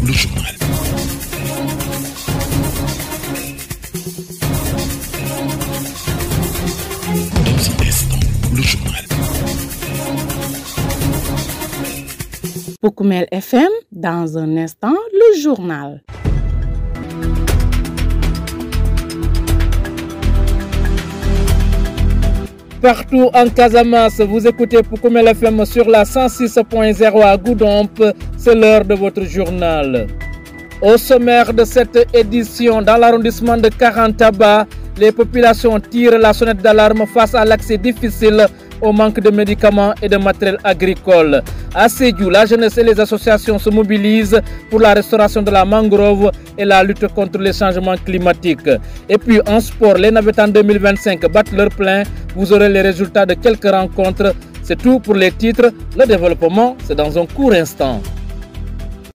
Le journal. Le journal. Pour Koumel FM, dans un instant, le journal. Partout en Casamance, vous écoutez Poukoumel FM sur la 106.0 à Goudomp. C'est l'heure de votre journal. Au sommaire de cette édition, dans l'arrondissement de Karantaba, les populations tirent la sonnette d'alarme face à l'accès difficile au manque de médicaments et de matériel agricole. À Sédhiou, la jeunesse et les associations se mobilisent pour la restauration de la mangrove et la lutte contre les changements climatiques. Et puis en sport, les Navétanes 2025 battent leur plein. Vous aurez les résultats de quelques rencontres. C'est tout pour les titres. Le développement, c'est dans un court instant.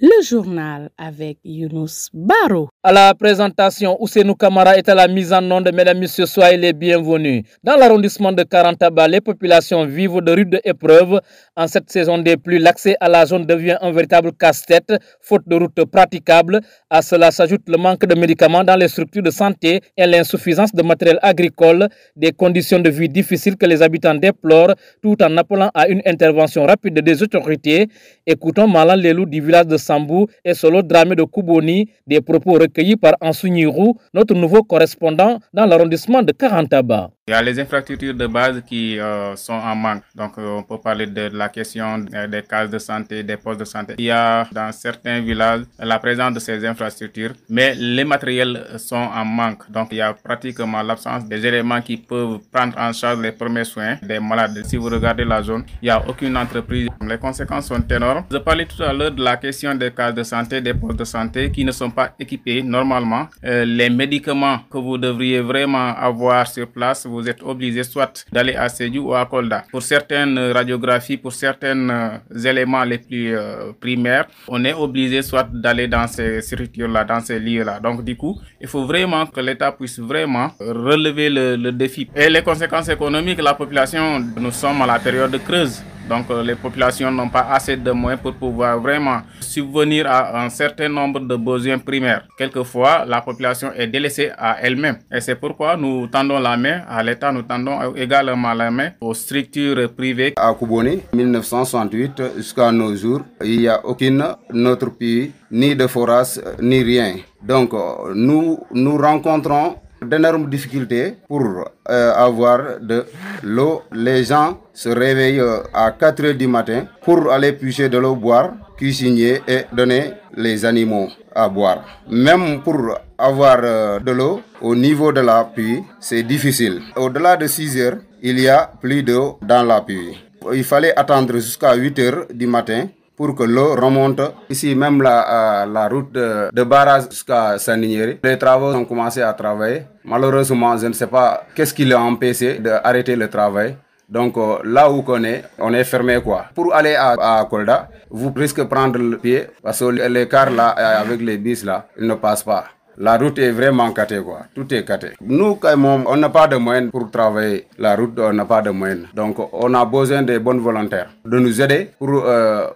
Le journal avec Younous Baro. À la présentation, Ousseinou Kamara est à la mise en onde. Mesdames, Messieurs, soyez les bienvenus. Dans l'arrondissement de Karantaba, les populations vivent de rudes épreuves. En cette saison des pluies, l'accès à la zone devient un véritable casse-tête, faute de routes praticables. À cela s'ajoute le manque de médicaments dans les structures de santé et l'insuffisance de matériel agricole, des conditions de vie difficiles que les habitants déplorent, tout en appelant à une intervention rapide des autorités. Écoutons Malan Lelou du village de Sambou et Solo Dramé de Kouboni, des propos recueillis par Ansounirou, notre nouveau correspondant dans l'arrondissement de Karantaba. Il y a les infrastructures de base qui sont en manque. Donc, on peut parler de la question des cases de santé, des postes de santé. Il y a dans certains villages la présence de ces infrastructures, mais les matériels sont en manque. Donc, il y a pratiquement l'absence des éléments qui peuvent prendre en charge les premiers soins des malades. Si vous regardez la zone, il n'y a aucune entreprise. Les conséquences sont énormes. Je parlais tout à l'heure de la question des cases de santé, des postes de santé qui ne sont pas équipés normalement. Les médicaments que vous devriez vraiment avoir sur place, vous êtes obligé soit d'aller à Sédhiou ou à Kolda. Pour certaines radiographies, pour certains éléments les plus primaires, on est obligé soit d'aller dans ces structures-là, dans ces lieux-là. Donc du coup, il faut vraiment que l'État puisse vraiment relever le défi. Et les conséquences économiques, la population, nous sommes à la période creuse. Donc les populations n'ont pas assez de moyens pour pouvoir vraiment subvenir à un certain nombre de besoins primaires. Quelquefois, la population est délaissée à elle-même. Et c'est pourquoi nous tendons la main à l'État, nous tendons également la main aux structures privées. À Kouboni, 1968 jusqu'à nos jours, il n'y a aucune notre pays, ni de forage, ni rien. Donc nous rencontrons d'énormes difficultés pour avoir de l'eau. Les gens se réveillent à 4 h du matin pour aller puiser de l'eau, boire, cuisiner et donner les animaux à boire. Même pour avoir de l'eau au niveau de la pluie, c'est difficile. Au-delà de 6 heures, il y a plus d'eau dans la pluie. Il fallait attendre jusqu'à 8 h du matin pour que l'eau remonte. Ici, même la route de barrage jusqu'à Saninieri, les travaux ont commencé à travailler. Malheureusement, je ne sais pas qu'est-ce qui l'a empêché d'arrêter le travail. Donc là où on est fermé quoi. Pour aller à Kolda, vous risquez de prendre le pied parce que les cars là, avec les bus là, ils ne passent pas. La route est vraiment catée quoi, tout est caté. Nous, on n'a pas de moyens pour travailler la route, on n'a pas de moyens. Donc on a besoin de bonnes volontaires, de nous aider pour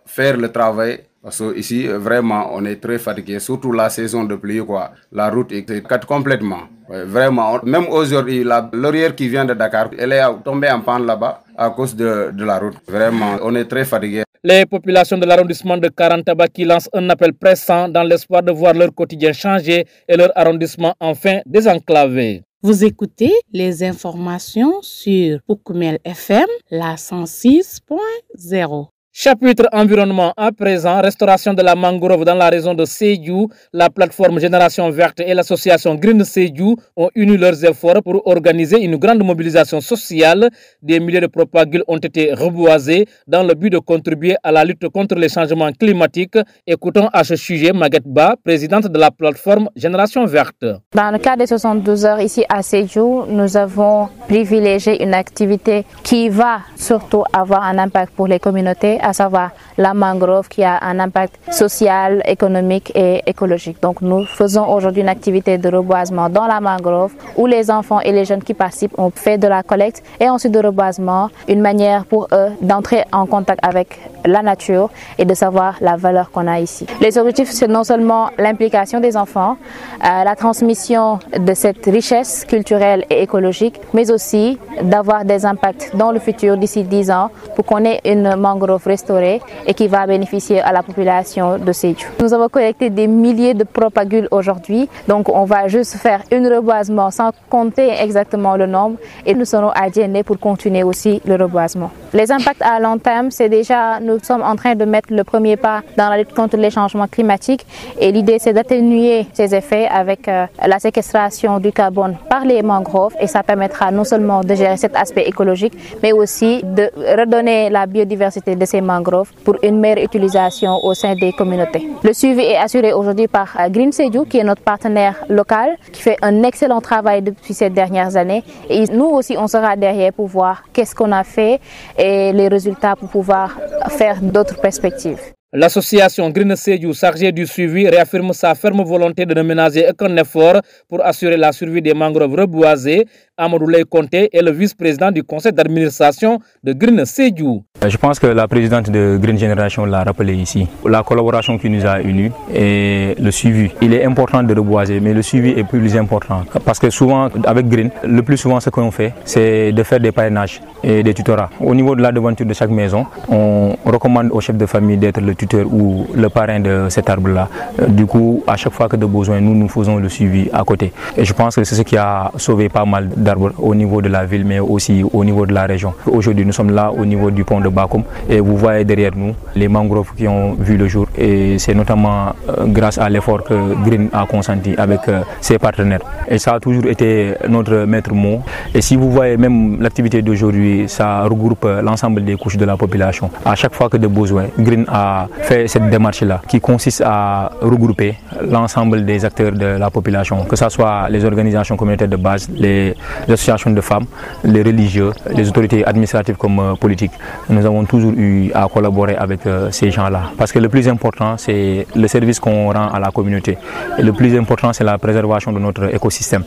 faire le travail. Parce que ici, vraiment, on est très fatigué, surtout la saison de pluie quoi. La route est cassée complètement. Ouais, vraiment, même aujourd'hui, la laurière qui vient de Dakar, elle est tombée en panne là-bas à cause de la route. Vraiment, on est très fatigué. Les populations de l'arrondissement de Karantaba qui lancent un appel pressant dans l'espoir de voir leur quotidien changer et leur arrondissement enfin désenclavé. Vous écoutez les informations sur Poukoumel FM, la 106.0. Chapitre environnement à présent, restauration de la mangrove dans la région de Sédhiou. La plateforme Génération Verte et l'association Green Sédhiou ont uni leurs efforts pour organiser une grande mobilisation sociale. Des milliers de propagules ont été reboisés dans le but de contribuer à la lutte contre les changements climatiques. Écoutons à ce sujet Maguette Ba, présidente de la plateforme Génération Verte. Dans le cadre des 72 heures ici à Sédhiou, nous avons privilégié une activité qui va surtout avoir un impact pour les communautés, à savoir la mangrove qui a un impact social, économique et écologique. Donc nous faisons aujourd'hui une activité de reboisement dans la mangrove où les enfants et les jeunes qui participent ont fait de la collecte et ensuite de reboisement, une manière pour eux d'entrer en contact avec la nature et de savoir la valeur qu'on a ici. Les objectifs, c'est non seulement l'implication des enfants, la transmission de cette richesse culturelle et écologique, mais aussi d'avoir des impacts dans le futur d'ici 10 ans pour qu'on ait une mangrove restaurée et qui va bénéficier à la population de Sédhiou. Nous avons collecté des milliers de propagules aujourd'hui, donc on va juste faire un reboisement sans compter exactement le nombre et nous serons à Djéné pour continuer aussi le reboisement. Les impacts à long terme, c'est déjà, nous sommes en train de mettre le premier pas dans la lutte contre les changements climatiques et l'idée c'est d'atténuer ces effets avec la séquestration du carbone par les mangroves et ça permettra non seulement de gérer cet aspect écologique mais aussi de redonner la biodiversité de ces mangroves pour une meilleure utilisation au sein des communautés. Le suivi est assuré aujourd'hui par Green Sédhiou qui est notre partenaire local qui fait un excellent travail depuis ces dernières années et nous aussi on sera derrière pour voir qu'est-ce qu'on a fait et les résultats pour pouvoir faire d'autres perspectives. L'association Green Sédhiou, chargée du suivi, réaffirme sa ferme volonté de ne ménager aucun effort pour assurer la survie des mangroves reboisées. Amadou Leye Conté est le vice-président du conseil d'administration de Green Sédhiou. Je pense que la présidente de Green Generation l'a rappelé ici. La collaboration qui nous a unis et le suivi. Il est important de reboiser, mais le suivi est plus important. Parce que souvent, avec Green, le plus souvent ce qu'on fait, c'est de faire des parrainages et des tutorats. Au niveau de la devanture de chaque maison, on recommande au chef de famille d'être le tuteur ou le parrain de cet arbre-là. Du coup, à chaque fois que de besoin, nous faisons le suivi à côté. Et je pense que c'est ce qui a sauvé pas mal d'arbres au niveau de la ville, mais aussi au niveau de la région. Aujourd'hui, nous sommes là au niveau du pont de Bakoum et vous voyez derrière nous les mangroves qui ont vu le jour. Et c'est notamment grâce à l'effort que Green a consenti avec ses partenaires. Et ça a toujours été notre maître mot. Et si vous voyez même l'activité d'aujourd'hui, ça regroupe l'ensemble des couches de la population. À chaque fois que de besoin, Green a fait cette démarche-là qui consiste à regrouper l'ensemble des acteurs de la population, que ce soit les organisations communautaires de base, les associations de femmes, les religieux, les autorités administratives comme politiques. Nous avons toujours eu à collaborer avec ces gens-là. Parce que le plus important, c'est le service qu'on rend à la communauté. Et le plus important, c'est la préservation de notre écosystème,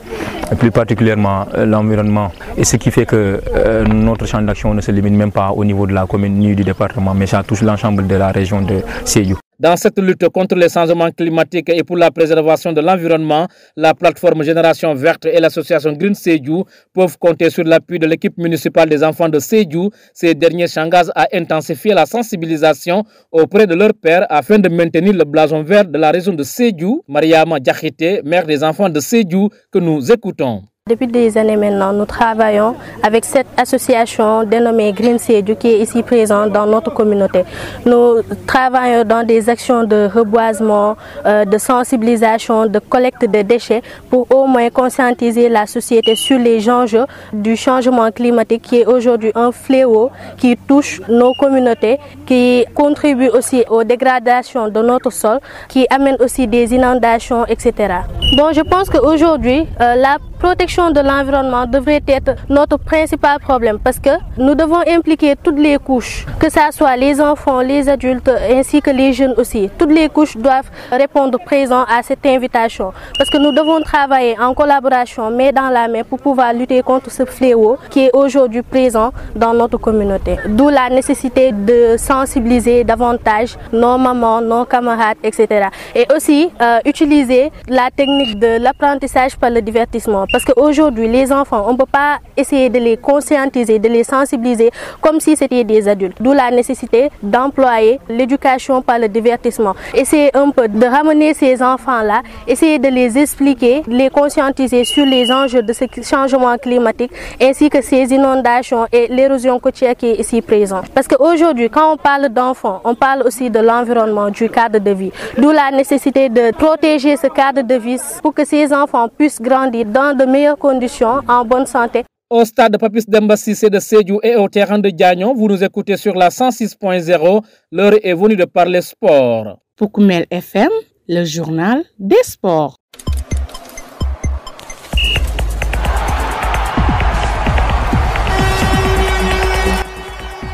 et plus particulièrement l'environnement. Et ce qui fait que notre champ d'action ne se limite même pas au niveau de la commune ni du département, mais ça touche l'ensemble de la région de Sédhiou. Dans cette lutte contre les changements climatiques et pour la préservation de l'environnement, la plateforme Génération Verte et l'association Green Sédhiou peuvent compter sur l'appui de l'équipe municipale des enfants de Sédhiou. Ces derniers s'engagent à intensifier la sensibilisation auprès de leurs pairs afin de maintenir le blason vert de la région de Sédhiou. Mariama Diakhité, mère des enfants de Sédhiou, que nous écoutons. Depuis des années maintenant, nous travaillons avec cette association dénommée Green Sédhiou qui est ici présente dans notre communauté. Nous travaillons dans des actions de reboisement, de sensibilisation, de collecte de déchets pour au moins conscientiser la société sur les enjeux du changement climatique qui est aujourd'hui un fléau qui touche nos communautés, qui contribue aussi aux dégradations de notre sol, qui amène aussi des inondations, etc. Donc je pense qu'aujourd'hui, la protection de l'environnement devrait être notre principal problème parce que nous devons impliquer toutes les couches, que ce soit les enfants, les adultes ainsi que les jeunes aussi. Toutes les couches doivent répondre présent à cette invitation parce que nous devons travailler en collaboration, main dans la main pour pouvoir lutter contre ce fléau qui est aujourd'hui présent dans notre communauté. D'où la nécessité de sensibiliser davantage nos mamans, nos camarades, etc. Et aussi utiliser la technique de l'apprentissage par le divertissement. Parce qu'aujourd'hui, les enfants, on ne peut pas essayer de les conscientiser, de les sensibiliser comme si c'était des adultes. D'où la nécessité d'employer l'éducation par le divertissement. Essayer un peu de ramener ces enfants-là, essayer de les expliquer, les conscientiser sur les enjeux de ce changement climatique ainsi que ces inondations et l'érosion côtière qui est ici présente. Parce qu'aujourd'hui, quand on parle d'enfants, on parle aussi de l'environnement, du cadre de vie. D'où la nécessité de protéger ce cadre de vie pour que ces enfants puissent grandir dans de meilleures conditions, en bonne santé. Au stade Papis Demba Cissé de Sédhiou et au terrain de Diagnon, vous nous écoutez sur la 106.0. L'heure est venue de parler sport. Pour Koumel FM, le journal des sports.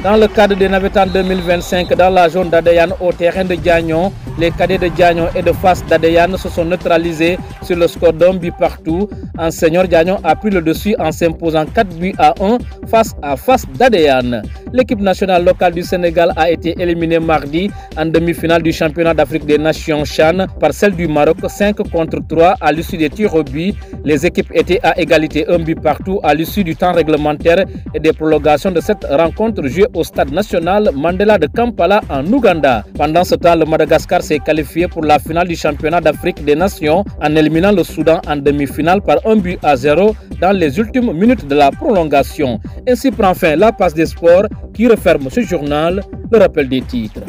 Dans le cadre des navettes 2025 dans la zone d'Adéane au terrain de Diagnon, les cadets de Diagnon et de Fass d'Adéane se sont neutralisés sur le score d'un but partout. En senior, Diagnon a pris le dessus en s'imposant 4-1 face à Fass d'Adéane. L'équipe nationale locale du Sénégal a été éliminée mardi en demi-finale du championnat d'Afrique des Nations CHAN par celle du Maroc 5-3 à l'issue des tirs au but. Les équipes étaient à égalité, un but partout à l'issue du temps réglementaire et des prolongations de cette rencontre jouée au stade national Mandela de Kampala en Ouganda. Pendant ce temps, le Madagascar s'est qualifié pour la finale du championnat d'Afrique des Nations en éliminant le Soudan en demi-finale par 1-0 dans les ultimes minutes de la prolongation. Ainsi prend fin la passe des sports qui referme ce journal. Le rappel des titres.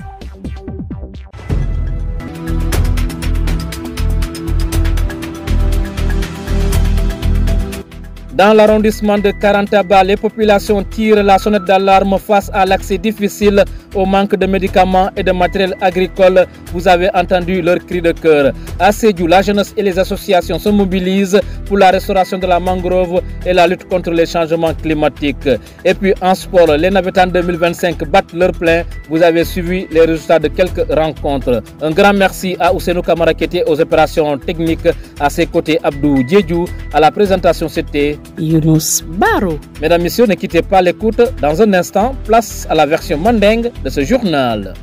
Dans l'arrondissement de Karantaba, les populations tirent la sonnette d'alarme face à l'accès difficile au manque de médicaments et de matériel agricole. Vous avez entendu leur cri de cœur. À Sédhiou, la jeunesse et les associations se mobilisent pour la restauration de la mangrove et la lutte contre les changements climatiques. Et puis en sport, les navettans 2025 battent leur plein. Vous avez suivi les résultats de quelques rencontres. Un grand merci à Ousseynou Kamara qui était aux opérations techniques. À ses côtés, Abdou Diédhiou. À la présentation, c'était Younous Baro. Mesdames, Messieurs, ne quittez pas l'écoute. Dans un instant, place à la version mandingue de ce journal.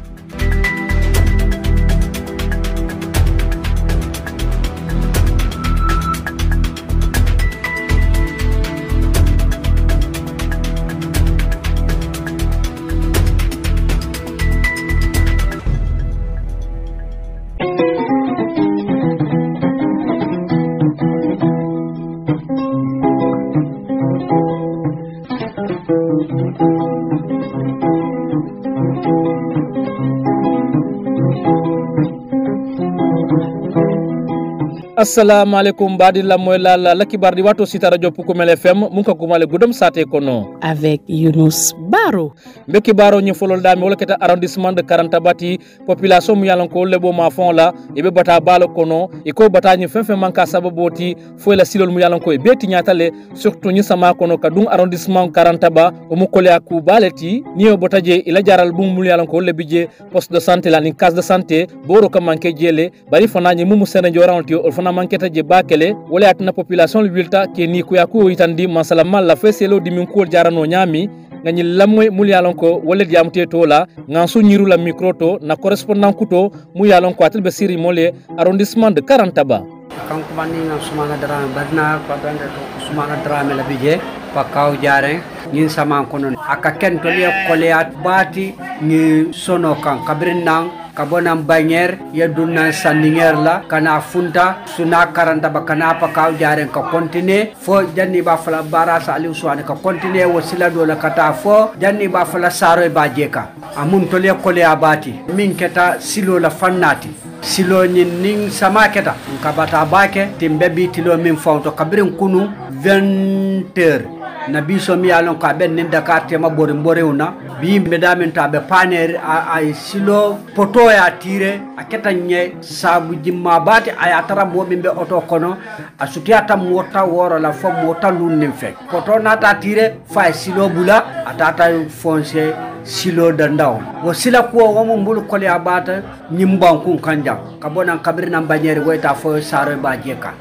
Assalamu alaikum badi la moyla la kibar di wato sita radio Pukumel FM munka kumale gudum sate kono avec Younous Baro. Mbe kibaro nyi folol dami wala keta arrondissement de Karantabati population mu yalan ko lebo ma fon la ibe bata balo kono e ko bata nyi fenfe manka sababoti fo la silol mu yalan ko e beti nyatale surtout nyi sama kono kadum arrondissement Karantaba o mu kole aku baleti ni o botaje ila jaral bum mu yalan ko lebije poste de santé la ni case de santé boro ka manke jele bari fona nyi mu sene joranti o fona manketa je bakele wala atna population wilta ke ni kuyaku itandi masalama la feselo dimin ko jarano nyami ngani lamoy mul yalon ko wala diamte to la ngansu nyiru la micro to na correspondant kuto mu yalon ko atel be siri mole arrondissement de Karantaba kanko mani ngam sumana drame barna ko bande to sumana drame la bije pa kaw jare ngin sama kono aka ken to le koleat bati ni sono kan kabrinang kabonam banyer ya dunna sandinger la kana funta suna Karantaba kana pa kaw jare ka continue fo janni ba fala barasa ali uswane ka continue wasila do la kata fo janni ba fala saro ba jeka amun to le kole abati min keta silo la fannati silo nin sama keta kabata bake timbe bitilo min fawto kabrin kunu 20h na biso mi alon ka ben nin Dakar tema bore una bi medamen tabe paner ay silo poto ya tire aketa nye sabu jimma bati ay atara bo be auto kono asutiata mota woro la fo mota lunnin fe poto nata tire fa silo bula atata fonce silo dandaw wo sila ko wo mo mbul ko le abata nyimban kun kanja kabona kabirna banyere goita fo saro ba jeka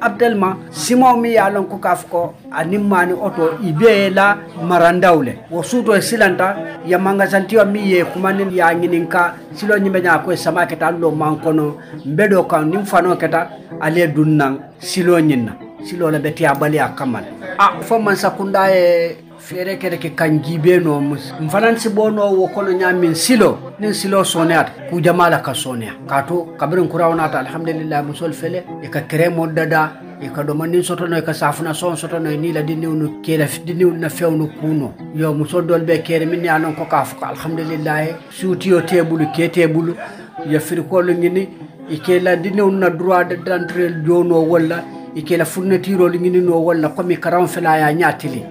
abdelma simo mi yalon ko kafko animani auto ibela marandawle wo suto silanta ya mangasantiwa mi ye kumanin ya ngininka silo nyimbe nya ko sama keta lo mankono mbedo kan nim fano keta ale dunnan silo nyinna silo la beti abali akamal fo man sakunda e fere kede ke kanjibe no mfanansi bono wo kono nyamin silo nin silo soneat ku jamala ka sonea kato kabrin kurawna ta alhamdulillah musol fele e ka kremo dada e ka do manin soto no e ka safuna son soto no ni la dinni no kela dinni na fewno kuno yo musol dolbe kere min ya non ko ka fu alhamdulillah suutiyo tebulu ke tebulu ya fir ko lo ngini e kela dinni na droit d'entrée jono wala e kela fourniture lo ngini no wala ko mi karam fela ya nyatili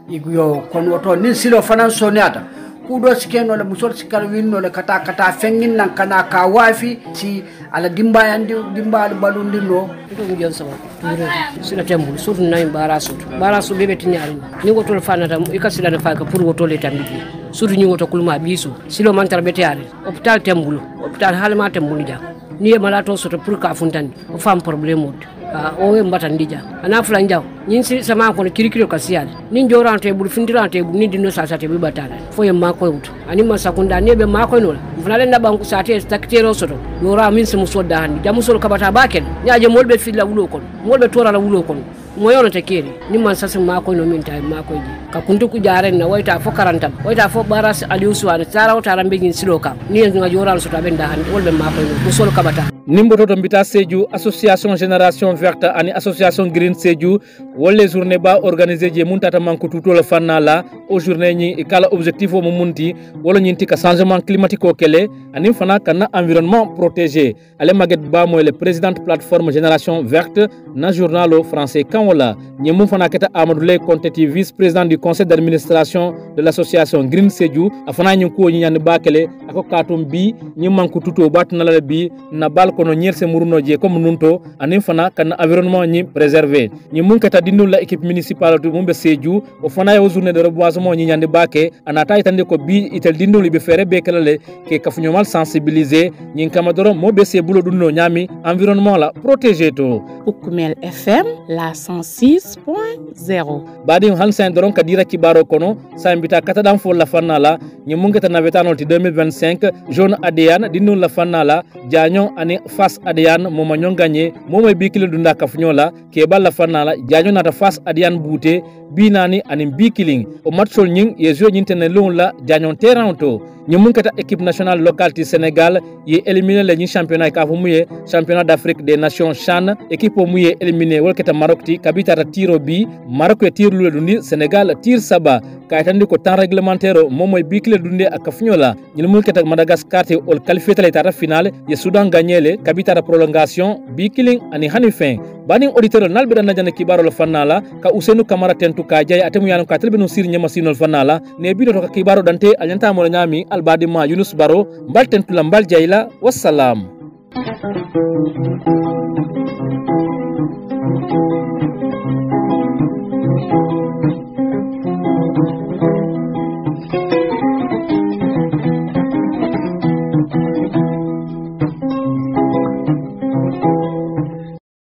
igyo kon woto nin silo fanan soniata kudo sikeno le musol sikal winno le kata fengin nan kana ka wafi si ala dimbayandi dimbal balundino ko ngiyon sama turo sila tembul sur nay barasu bebe tinyari ni woto fanata ikasila na faka pour woto le tambiji surtout ni woto kulma biso silo man tarbetiare hôpital tembulu hôpital halma tembulu ja ni malato soto pour ka funtani o fam problème o mbatandi ja ana fulan jaw ñin si sama ko kirikiro kasiyal nin jorante bul findirante bul ni dino sasate be batala fo yem ma ko wut ani ma sakunda ne be ma ko no fulale na banku sate taktero soto yora min se musodda handi jamu sol kabata bakel nyaaje molbe filla wulo kon molbe tora la wulo kon moyono te keri ni man sasa ma ko no min tay ma ko ji ka kuntu ku jaren na wayta fo karantam wayta fo baras aliou suwane taraw tarambe ngin silo kam ni nga joral soto be nda handi wolbe ma ko no musol kabata nimboto to mbita Sédhiou association génération verte ani association green Sédhiou wolle journée ba organisé je muntata manko tutolo fanna la o journée ñi kala objectif o mo munti wala ñinti ka changement climatique o kele ani fana kana environnement protégé ale maget ba moy le présidente plateforme génération verte na journal français kanwola ñi mum fana keta Amadou Lay Konteti vice président du conseil d'administration de l'association green Sédhiou afana ñi ko ñi ñan ba kele ako katum bi ñi manko tuto batna la bi na bal kono ñerse muruno je comme nunto anin fana kan environnement ñi préserver ñi mun kata dindu la équipe municipale de mumbe Sédhiou o fana yo journée de reboisement ñi ñande baké anata itande ko bi itel dindu li be fere be kelale ke kafunyo mal sensibiliser ñi kamadoro mo be se bulo dunno ñami environnement la protéger to Ukumel FM la 106.0 badi hansen doron kadira kibaro kono sambita kata dam fo la fanna la ñi mun kata navetanol ti 2025 jaune ADN dindu la fanna la jañon ani face Adiane moma ñon gagné moma bikile dunda kafnyola ke balla fanala jaño nata face Adiane bouté binani ani bikiling o matchol ñing ye jeu ñintene lon la jañon terrain to ñi mun kata équipe nationale locale du Sénégal ye éliminé le ñi championnat ka fu muye championnat d'Afrique des nations CHAN équipe o muye éliminé wol kata Maroc ti kabita ta tiro bi Maroc e tir lu dundi Sénégal tir saba ka tandi ko temps réglementaire momoy bikile dunde ak kafnyola ñi mun kata Madagascar te ol qualifié ta ta finale ye Soudan gagné le kabita ta prolongation bikiling ani hani fin baning auditeur nalbe dan najana kibaro fanala ka Ousseynou Camara tentu ka jay atemu yanu ka telbe no sir nyama sinol fanala ne bido to ka kibaro dante alanta mo nyami albadi ma Yunus Baro mbal tentu la mbal jayla wassalam